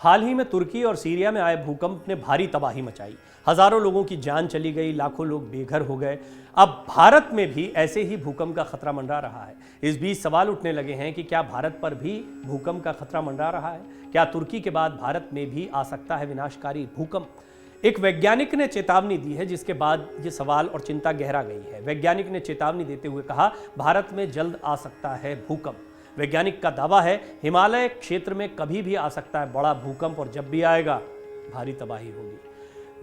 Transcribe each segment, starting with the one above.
हाल ही में तुर्की और सीरिया में आए भूकंप ने भारी तबाही मचाई। हजारों लोगों की जान चली गई, लाखों लोग बेघर हो गए। अब भारत में भी ऐसे ही भूकंप का खतरा मंडरा रहा है। इस बीच सवाल उठने लगे हैं कि क्या भारत पर भी भूकंप का खतरा मंडरा रहा है? क्या तुर्की के बाद भारत में भी आ सकता है विनाशकारी भूकंप? एक वैज्ञानिक ने चेतावनी दी है, जिसके बाद ये सवाल और चिंता गहरा गई है। वैज्ञानिक ने चेतावनी देते हुए कहा, भारत में जल्द आ सकता है भूकंप। वैज्ञानिक का दावा है, हिमालय क्षेत्र में कभी भी आ सकता है बड़ा भूकंप और जब भी आएगा भारी तबाही होगी।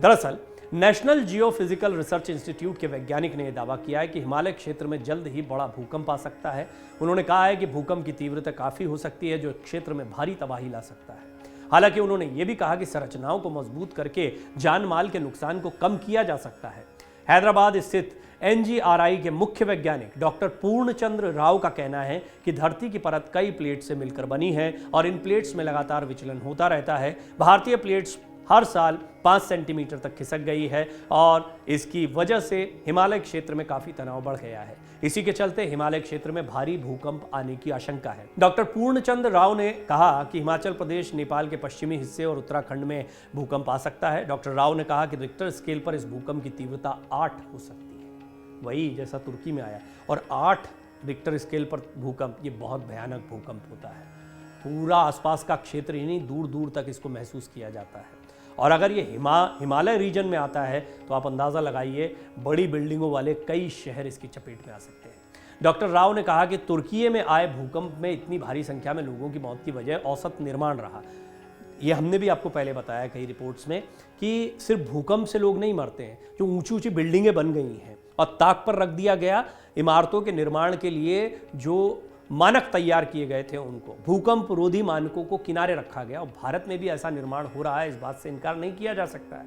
दरअसल नेशनल जियोफिजिकल रिसर्च इंस्टीट्यूट के वैज्ञानिक ने यह दावा किया है कि हिमालय क्षेत्र में जल्द ही बड़ा भूकंप आ सकता है। उन्होंने कहा है कि भूकंप की तीव्रता काफी हो सकती है, जो क्षेत्र में भारी तबाही ला सकता है। हालांकि उन्होंने यह भी कहा कि संरचनाओं को मजबूत करके जान माल के नुकसान को कम किया जा सकता है। हैदराबाद स्थित एनजीआरआई के मुख्य वैज्ञानिक डॉक्टर पूर्णचंद्र राव का कहना है कि धरती की परत कई प्लेट से मिलकर बनी है और इन प्लेट्स में लगातार विचलन होता रहता है। भारतीय प्लेट्स हर साल 5 सेंटीमीटर तक खिसक गई है और इसकी वजह से हिमालय क्षेत्र में काफी तनाव बढ़ गया है। इसी के चलते हिमालय क्षेत्र में भारी भूकंप आने की आशंका है। डॉक्टर पूर्णचंद्र राव ने कहा कि हिमाचल प्रदेश, नेपाल के पश्चिमी हिस्से और उत्तराखंड में भूकंप आ सकता है। डॉक्टर राव ने कहा कि रिक्टर स्केल पर इस भूकंप की तीव्रता 8 हो सकती है, वही जैसा तुर्की में आया। और 8 रिक्टर स्केल पर भूकंप, ये बहुत भयानक भूकंप होता है। पूरा आसपास का क्षेत्र ही नहीं, दूर दूर तक इसको महसूस किया जाता है। और अगर ये हिमालय रीजन में आता है तो आप अंदाज़ा लगाइए, बड़ी बिल्डिंगों वाले कई शहर इसकी चपेट में आ सकते हैं। डॉक्टर राव ने कहा कि तुर्की में आए भूकंप में इतनी भारी संख्या में लोगों की मौत की वजह औसत निर्माण रहा। ये हमने भी आपको पहले बताया कई रिपोर्ट्स में कि सिर्फ भूकंप से लोग नहीं मरते हैं, जो ऊंची ऊंची बिल्डिंगें बन गई हैं और ताक पर रख दिया गया इमारतों के निर्माण के लिए जो मानक तैयार किए गए थे, उनको भूकंप रोधी मानकों को किनारे रखा गया। और भारत में भी ऐसा निर्माण हो रहा है, इस बात से इनकार नहीं किया जा सकता है।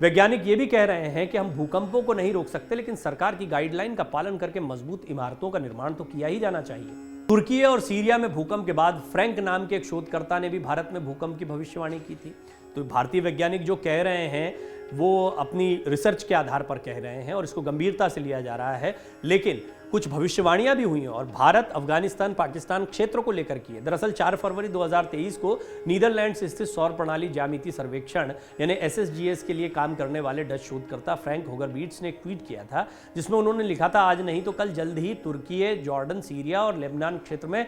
वैज्ञानिक ये भी कह रहे हैं कि हम भूकंपों को नहीं रोक सकते, लेकिन सरकार की गाइडलाइन का पालन करके मजबूत इमारतों का निर्माण तो किया ही जाना चाहिए। तुर्की और सीरिया में भूकंप के बाद फ्रैंक नाम के एक शोधकर्ता ने भी भारत में भूकंप की भविष्यवाणी की थी। तो भारतीय वैज्ञानिक जो कह रहे हैं वो अपनी रिसर्च के आधार पर कह रहे हैं और इसको गंभीरता से लिया जा रहा है, लेकिन कुछ भविष्यवाणियां भी हुई हैं और भारत, अफगानिस्तान, पाकिस्तान क्षेत्र को लेकर की है। दरअसल 4 फरवरी 2023 को नीदरलैंड्स स्थित सौर प्रणाली ज्यामिति सर्वेक्षण यानी SSGS के लिए काम करने वाले डच शोधकर्ता फ्रैंक होगरबीट्स ने एक ट्वीट किया था, जिसमें उन्होंने लिखा था, आज नहीं तो कल जल्द ही तुर्की, जॉर्डन, सीरिया और लेबनान क्षेत्र में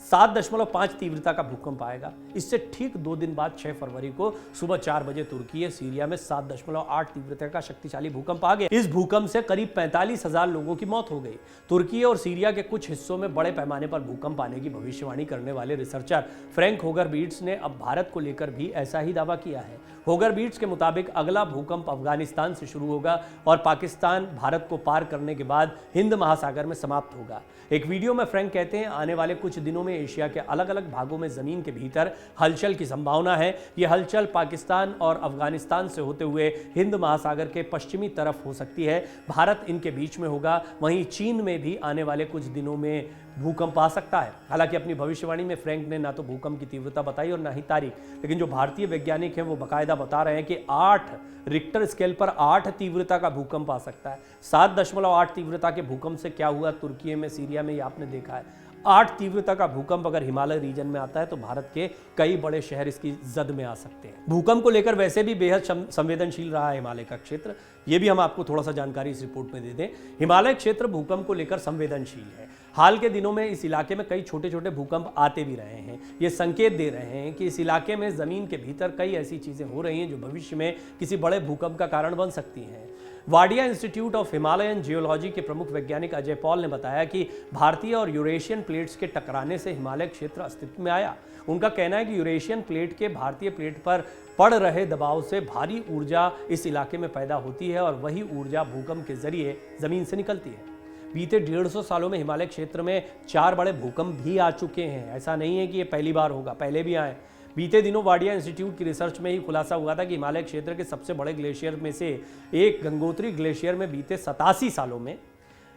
7.5 तीव्रता का भूकंप आएगा। इससे ठीक 2 दिन बाद 6 फरवरी को सुबह 4 बजे तुर्की, सीरिया में 7.8 तीव्रता का शक्तिशाली भूकंप आ गया। इस भूकंप से करीब 45,000 लोगों की मौत हो गई। तुर्की और सीरिया के कुछ हिस्सों में बड़े पैमाने पर भूकंप आने की भविष्यवाणी करने वाले रिसर्चर फ्रैंक होगरबीट्स ने अब भारत को लेकर भी ऐसा ही दावा किया है। होगरबीट्स के मुताबिक अगला भूकंप अफगानिस्तान से शुरू होगा और पाकिस्तान, भारत को पार करने के बाद हिंद महासागर में समाप्त होगा। एक वीडियो में फ्रैंक कहते हैं, आने वाले कुछ दिनों में एशिया के अलग अलग भागों में जमीन के भीतर हलचल की संभावना है। यह हलचल पाकिस्तान और अफगानिस्तान से होते हुए हिंद महासागर के पश्चिमी तरफ हो सकती है। भारत इनके बीच में होगा। वहीं चीन में भी आने वाले कुछ दिनों में भूकंप आ सकता है। हालांकि अपनी भविष्यवाणी में फ्रैंक ने ना तो भूकंप की तीव्रता बताई और ना ही तारीख, लेकिन जो भारतीय वैज्ञानिक हैं वो बाकायदा बता रहे हैं कि 8 रिक्टर स्केल पर 8 तीव्रता का भूकंप आ सकता है। 7.8 तीव्रता के भूकंप से क्या हुआ तुर्की में, सीरिया में, ये आपने देखा है। 8 तीव्रता का भूकंप अगर हिमालय रीजन में आता है तो भारत के कई बड़े शहर इसकी जद में आ सकते हैं। भूकंप को लेकर वैसे भी बेहद संवेदनशील रहा है हिमालय का क्षेत्र। ये भी हम आपको थोड़ा सा जानकारी इस रिपोर्ट में दे दें। हिमालय क्षेत्र भूकंप को लेकर संवेदनशील है। हाल के दिनों में इस इलाके में कई छोटे छोटे भूकंप आते भी रहे हैं। ये संकेत दे रहे हैं कि इस इलाके में जमीन के भीतर कई ऐसी चीजें हो रही हैं जो भविष्य में किसी बड़े भूकंप का कारण बन सकती हैं। Wadia institute of Himalayan geology के प्रमुख वैज्ञानिक अजय पॉल ने बताया कि भारतीय और यूरेशियन प्लेट्स के टकराने से हिमालय क्षेत्र अस्तित्व में आया। उनका कहना है कि यूरेशियन प्लेट के भारतीय प्लेट पर पड़ रहे दबाव से भारी ऊर्जा इस इलाके में पैदा होती है और वही ऊर्जा भूकंप के जरिए जमीन से निकलती है। बीते 150 सालों में हिमालय क्षेत्र में 4 बड़े भूकंप भी आ चुके हैं। ऐसा नहीं है कि ये पहली बार होगा, पहले भी आए। बीते दिनों वाडिया इंस्टीट्यूट की रिसर्च में ही खुलासा हुआ था कि हिमालय क्षेत्र के सबसे बड़े ग्लेशियर में से एक गंगोत्री ग्लेशियर में बीते 87 सालों में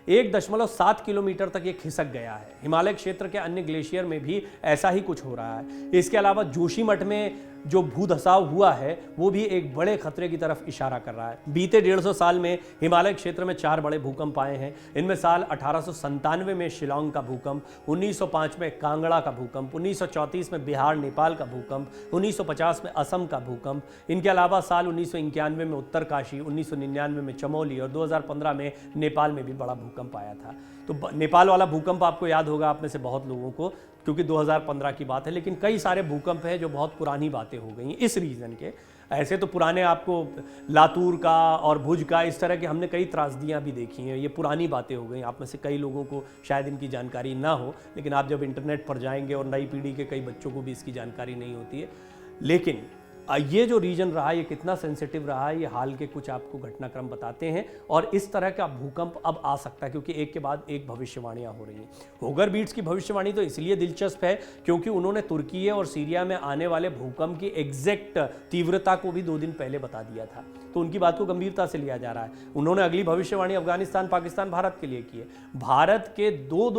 1.7 किलोमीटर तक ये खिसक गया है। हिमालय क्षेत्र के अन्य ग्लेशियर में भी ऐसा ही कुछ हो रहा है। इसके अलावा जोशीमठ में जो भूधसाव हुआ है वो भी एक बड़े खतरे की तरफ इशारा कर रहा है। बीते 150 साल में हिमालय क्षेत्र में 4 बड़े भूकंप आए हैं। इनमें साल 1897 में शिलांग का भूकंप, 1905 में कांगड़ा का भूकंप, 1934 में बिहार नेपाल का भूकंप, 1950 में असम का भूकंप, इनके अलावा साल 1991 में उत्तरकाशी, 1999 में चमोली और 2015 में नेपाल में भी बड़ा भूकंप आया था। तो नेपाल वाला भूकंप आपको याद होगा, आप में से बहुत लोगों को, क्योंकि 2015 की बात है। लेकिन कई सारे भूकंप हैं जो बहुत पुरानी बातें हो गई इस रीजन के। ऐसे तो पुराने आपको लातूर का और भुज का, इस तरह के हमने कई त्रासदियाँ भी देखी हैं। ये पुरानी बातें हो गई, आप में से कई लोगों को शायद इनकी जानकारी ना हो, लेकिन आप जब इंटरनेट पर जाएंगे, और नई पीढ़ी के कई बच्चों को भी इसकी जानकारी नहीं होती है। लेकिन ये जो रीजन रहा, ये कितना सेंसिटिव रहा है, ये हाल के कुछ आपको घटनाक्रम बताते हैं। और इस तरह का भूकंप अब आ सकता है, क्योंकि एक के बाद एक भविष्यवाणियां हो रही हैं। होगर बीट्स की भविष्यवाणी तो इसलिए दिलचस्प है क्योंकि उन्होंने तुर्की और सीरिया में आने वाले भूकंप की एग्जैक्ट तीव्रता को भी 2 दिन पहले बता दिया था, तो उनकी बात को गंभीरता से लिया जा रहा है। उन्होंने अगली भविष्यवाणी अफगानिस्तान, पाकिस्तान, भारत के लिए की है। भारत के दो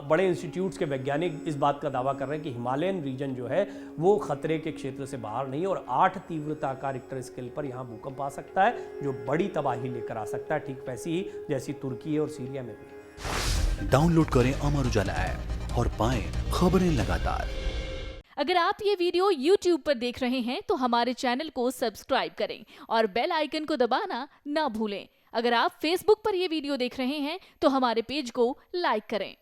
बड़े इंस्टीट्यूट्स के वैज्ञानिक इस बात का दावा कर रहे हैं कि हिमालयन रीजन जो है वो खतरे के क्षेत्र से बाहर नहीं है, और 8 तीव्रता का रिक्टर स्केल पर यहां भूकंप आ सकता है, जो बड़ी तबाही लेकर आ सकता है, ठीक वैसी ही जैसी तुर्की और सीरिया में हुई। डाउनलोड करें अमर उजाला ऐप और पाएं खबरें लगातार। अगर आप ये वीडियो YouTube पर देख रहे हैं तो हमारे चैनल को सब्सक्राइब करें और बेल आइकन को दबाना ना भूलें। अगर आप Facebook पर ये वीडियो देख रहे हैं तो हमारे पेज को लाइक करें।